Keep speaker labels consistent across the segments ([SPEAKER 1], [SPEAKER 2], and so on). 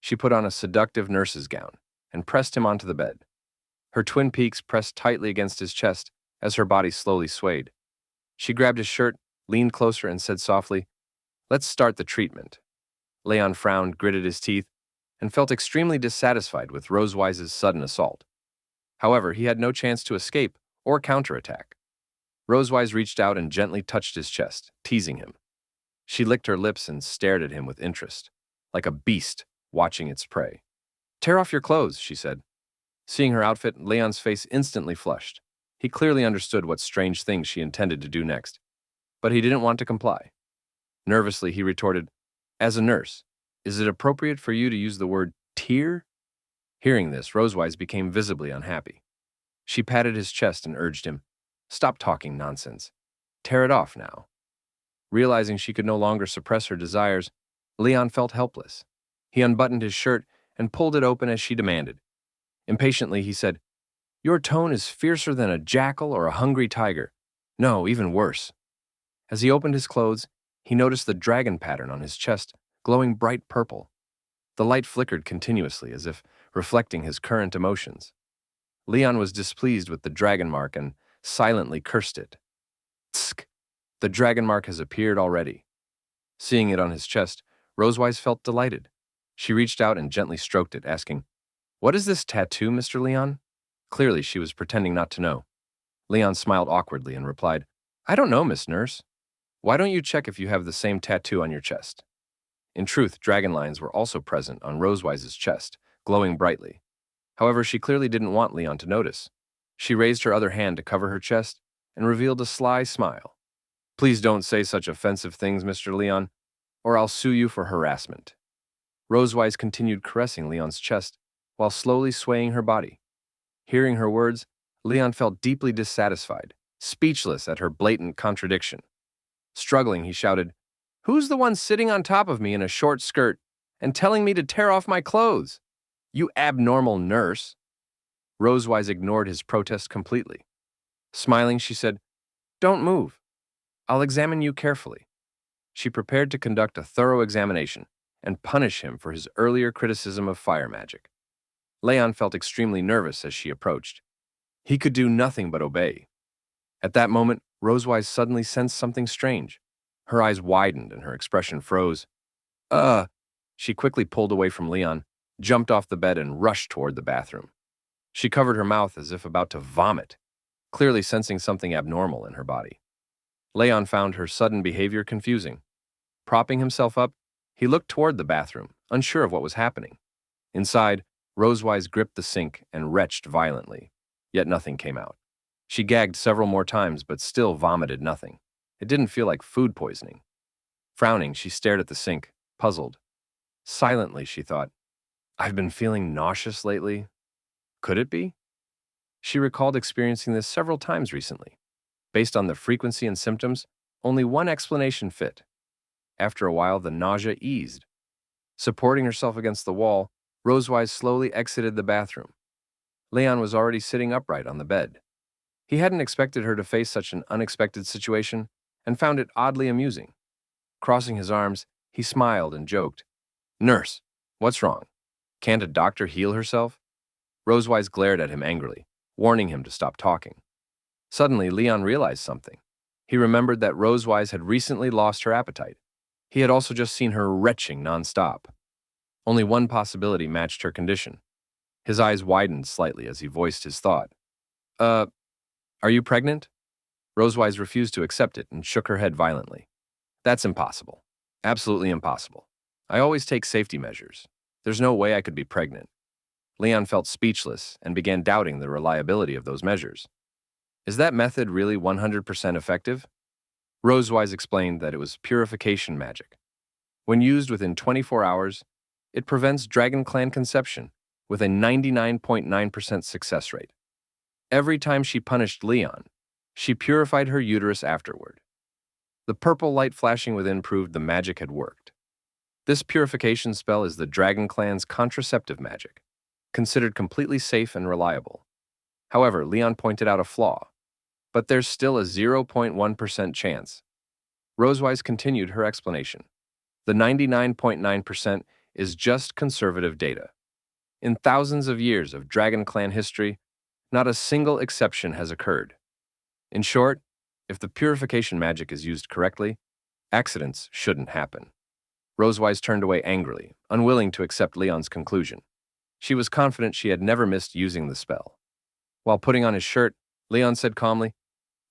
[SPEAKER 1] She put on a seductive nurse's gown and pressed him onto the bed. Her twin peaks pressed tightly against his chest as her body slowly swayed. She grabbed his shirt, leaned closer, and said softly, "Let's start the treatment." Leon frowned, gritted his teeth, and felt extremely dissatisfied with Rosewise's sudden assault. However, he had no chance to escape or counterattack. Rosewise reached out and gently touched his chest, teasing him. She licked her lips and stared at him with interest, like a beast watching its prey. "Tear off your clothes," she said. Seeing her outfit, Leon's face instantly flushed. He clearly understood what strange things she intended to do next, but he didn't want to comply. Nervously, he retorted, "As a nurse, is it appropriate for you to use the word tear?" Hearing this, Rosewise became visibly unhappy. She patted his chest and urged him, "Stop talking nonsense. Tear it off now." Realizing she could no longer suppress her desires, Leon felt helpless. He unbuttoned his shirt and pulled it open as she demanded. Impatiently, he said, "Your tone is fiercer than a jackal or a hungry tiger. No, even worse." As he opened his clothes, he noticed the dragon pattern on his chest glowing bright purple. The light flickered continuously as if reflecting his current emotions. Leon was displeased with the dragon mark and silently cursed it. "Tsk! The dragon mark has appeared already." Seeing it on his chest, Rosewise felt delighted. She reached out and gently stroked it, asking, "What is this tattoo, Mr. Leon?" Clearly, she was pretending not to know. Leon smiled awkwardly and replied, "I don't know, Miss Nurse. Why don't you check if you have the same tattoo on your chest?" In truth, dragon lines were also present on Rosewise's chest, glowing brightly. However, she clearly didn't want Leon to notice. She raised her other hand to cover her chest and revealed a sly smile. "Please don't say such offensive things, Mr. Leon, or I'll sue you for harassment." Rosewise continued caressing Leon's chest while slowly swaying her body. Hearing her words, Leon felt deeply dissatisfied, speechless at her blatant contradiction. Struggling, he shouted, "Who's the one sitting on top of me in a short skirt and telling me to tear off my clothes? You abnormal nurse." Rosewise ignored his protest completely. Smiling, she said, "Don't move. I'll examine you carefully." She prepared to conduct a thorough examination and punish him for his earlier criticism of fire magic. Leon felt extremely nervous as she approached. He could do nothing but obey. At that moment, Rosewise suddenly sensed something strange. Her eyes widened and her expression froze. She quickly pulled away from Leon, jumped off the bed, and rushed toward the bathroom. She covered her mouth as if about to vomit, clearly sensing something abnormal in her body. Leon found her sudden behavior confusing. Propping himself up, he looked toward the bathroom, unsure of what was happening. Inside, Rosewise gripped the sink and retched violently, yet nothing came out. She gagged several more times but still vomited nothing. It didn't feel like food poisoning. Frowning, she stared at the sink, puzzled. Silently, she thought, "I've been feeling nauseous lately. Could it be?" She recalled experiencing this several times recently. Based on the frequency and symptoms, only one explanation fit. After a while, the nausea eased. Supporting herself against the wall, Rosewise slowly exited the bathroom. Leon was already sitting upright on the bed. He hadn't expected her to face such an unexpected situation and found it oddly amusing. Crossing his arms, he smiled and joked, "Nurse, what's wrong? Can't a doctor heal herself?" Rosewise glared at him angrily, warning him to stop talking. Suddenly, Leon realized something. He remembered that Rosewise had recently lost her appetite. He had also just seen her retching nonstop. Only one possibility matched her condition. His eyes widened slightly as he voiced his thought. Are you pregnant?" Rosewise refused to accept it and shook her head violently. "That's impossible. Absolutely impossible. I always take safety measures. There's no way I could be pregnant." Leon felt speechless and began doubting the reliability of those measures. Is that method really 100% effective? Rosewise explained that it was purification magic. When used within 24 hours, it prevents Dragon Clan conception with a 99.9% success rate. Every time she punished Leon, she purified her uterus afterward. The purple light flashing within proved the magic had worked. This purification spell is the Dragon Clan's contraceptive magic, considered completely safe and reliable. However, Leon pointed out a flaw, but there's still a 0.1% chance. Rosewise continued her explanation. The 99.9% is just conservative data. In thousands of years of Dragon Clan history, not a single exception has occurred. In short, if the purification magic is used correctly, accidents shouldn't happen. Rosewise turned away angrily, unwilling to accept Leon's conclusion. She was confident she had never missed using the spell. While putting on his shirt, Leon said calmly,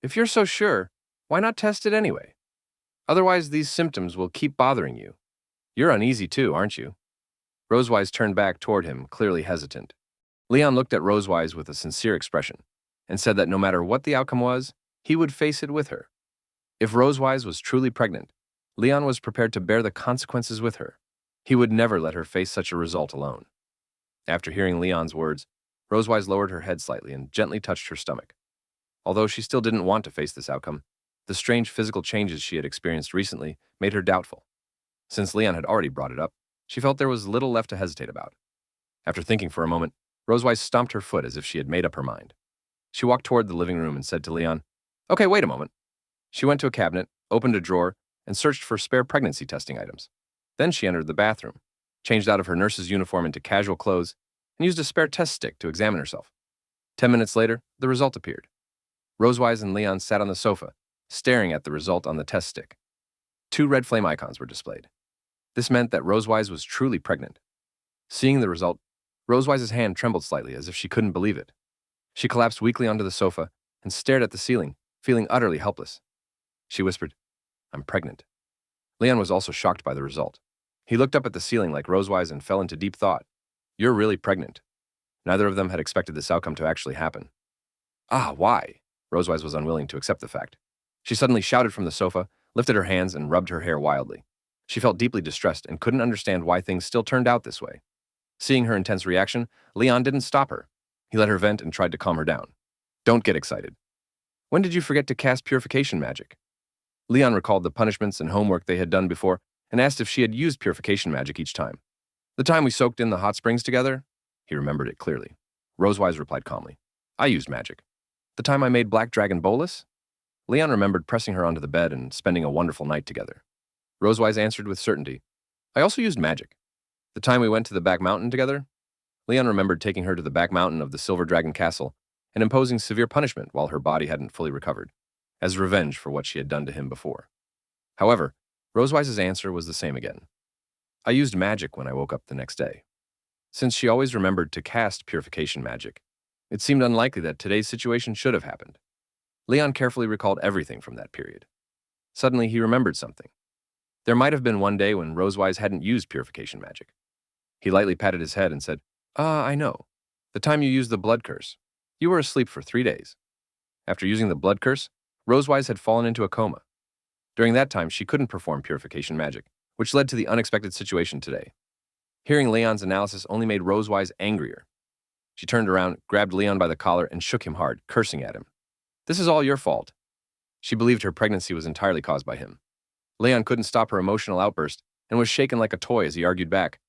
[SPEAKER 1] "If you're so sure, why not test it anyway? Otherwise, these symptoms will keep bothering you. You're uneasy too, aren't you?" Rosewise turned back toward him, clearly hesitant. Leon looked at Rosewise with a sincere expression and said that no matter what the outcome was, he would face it with her. If Rosewise was truly pregnant, Leon was prepared to bear the consequences with her. He would never let her face such a result alone. After hearing Leon's words, Rosewise lowered her head slightly and gently touched her stomach. Although she still didn't want to face this outcome, the strange physical changes she had experienced recently made her doubtful. Since Leon had already brought it up, she felt there was little left to hesitate about. After thinking for a moment, Rosewise stomped her foot as if she had made up her mind. She walked toward the living room and said to Leon, "Okay, wait a moment." She went to a cabinet, opened a drawer, and searched for spare pregnancy testing items. Then she entered the bathroom, changed out of her nurse's uniform into casual clothes, and used a spare test stick to examine herself. 10 minutes later, the result appeared. Rosewise and Leon sat on the sofa, staring at the result on the test stick. 2 red flame icons were displayed. This meant that Rosewise was truly pregnant. Seeing the result, Rosewise's hand trembled slightly as if she couldn't believe it. She collapsed weakly onto the sofa and stared at the ceiling, feeling utterly helpless. She whispered, "I'm pregnant." Leon was also shocked by the result. He looked up at the ceiling like Rosewise and fell into deep thought. "You're really pregnant." Neither of them had expected this outcome to actually happen. "Ah, why?" Rosewise was unwilling to accept the fact. She suddenly shouted from the sofa, lifted her hands, and rubbed her hair wildly. She felt deeply distressed and couldn't understand why things still turned out this way. Seeing her intense reaction, Leon didn't stop her. He let her vent and tried to calm her down. "Don't get excited. When did you forget to cast purification magic?" Leon recalled the punishments and homework they had done before and asked if she had used purification magic each time. "The time we soaked in the hot springs together?" He remembered it clearly. Rosewise replied calmly, "I used magic." "The time I made Black Dragon Bolus?" Leon remembered pressing her onto the bed and spending a wonderful night together. Rosewise answered with certainty, "I also used magic." "The time we went to the back mountain together?" Leon remembered taking her to the back mountain of the Silver Dragon Castle and imposing severe punishment while her body hadn't fully recovered, as revenge for what she had done to him before. However, Rosewise's answer was the same again. "I used magic when I woke up the next day." Since she always remembered to cast purification magic, it seemed unlikely that today's situation should have happened. Leon carefully recalled everything from that period. Suddenly, he remembered something. There might have been one day when Rosewise hadn't used purification magic. He lightly patted his head and said, "Ah, I know. The time you used the blood curse. You were asleep for 3 days. After using the blood curse, Rosewise had fallen into a coma. During that time, she couldn't perform purification magic, which led to the unexpected situation today." Hearing Leon's analysis only made Rosewise angrier. She turned around, grabbed Leon by the collar, and shook him hard, cursing at him. "This is all your fault." She believed her pregnancy was entirely caused by him. Leon couldn't stop her emotional outburst and was shaken like a toy as he argued back.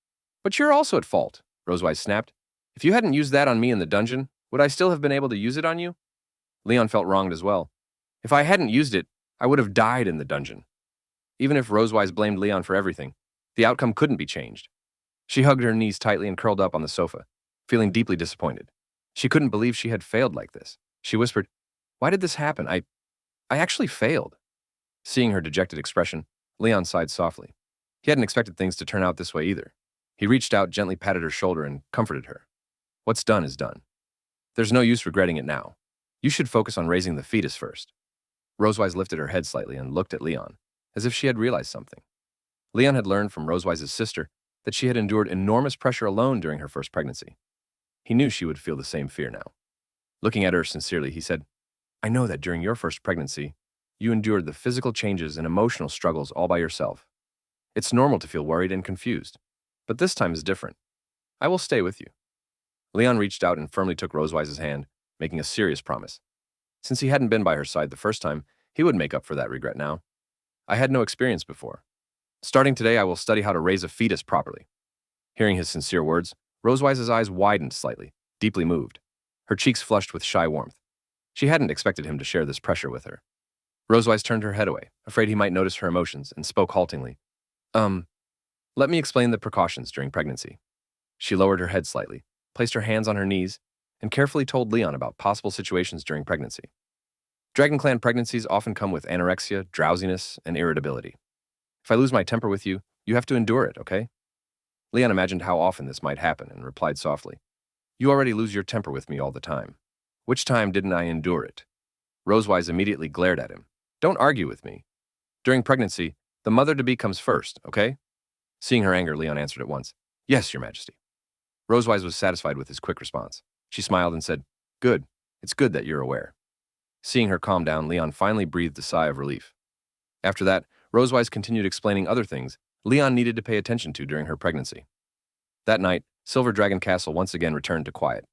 [SPEAKER 1] "But you're also at fault," Rosewise snapped. "If you hadn't used that on me in the dungeon, would I still have been able to use it on you?" Leon felt wronged as well. "If I hadn't used it, I would have died in the dungeon." Even if Rosewise blamed Leon for everything, the outcome couldn't be changed. She hugged her knees tightly and curled up on the sofa, feeling deeply disappointed. She couldn't believe she had failed like this. She whispered, "Why did this happen? I actually failed." Seeing her dejected expression, Leon sighed softly. He hadn't expected things to turn out this way either. He reached out, gently patted her shoulder, and comforted her. "What's done is done. There's no use regretting it now. You should focus on raising the fetus first." Rosewise lifted her head slightly and looked at Leon, as if she had realized something. Leon had learned from Rosewise's sister that she had endured enormous pressure alone during her first pregnancy. He knew she would feel the same fear now. Looking at her sincerely, he said, "I know that during your first pregnancy, you endured the physical changes and emotional struggles all by yourself. It's normal to feel worried and confused, but this time is different. I will stay with you." Leon reached out and firmly took Rosewise's hand, making a serious promise. Since he hadn't been by her side the first time, he would make up for that regret now. "I had no experience before. Starting today, I will study how to raise a fetus properly." Hearing his sincere words, Rosewise's eyes widened slightly, deeply moved. Her cheeks flushed with shy warmth. She hadn't expected him to share this pressure with her. Rosewise turned her head away, afraid he might notice her emotions, and spoke haltingly. Let me explain the precautions during pregnancy. She lowered her head slightly, placed her hands on her knees, and carefully told Leon about possible situations during pregnancy. Dragon Clan pregnancies often come with anorexia, drowsiness, and irritability. If I lose my temper with you, you have to endure it, okay? Leon imagined how often this might happen and replied softly, You already lose your temper with me all the time. Which time didn't I endure it? Rosewise immediately glared at him. Don't argue with me. During pregnancy, the mother-to-be comes first, okay? Seeing her anger, Leon answered at once, Yes, Your Majesty. Rosewise was satisfied with his quick response. She smiled and said, Good. It's good that you're aware. Seeing her calm down, Leon finally breathed a sigh of relief. After that, Rosewise continued explaining other things Leon needed to pay attention to during her pregnancy. That night, Silver Dragon Castle once again returned to quiet.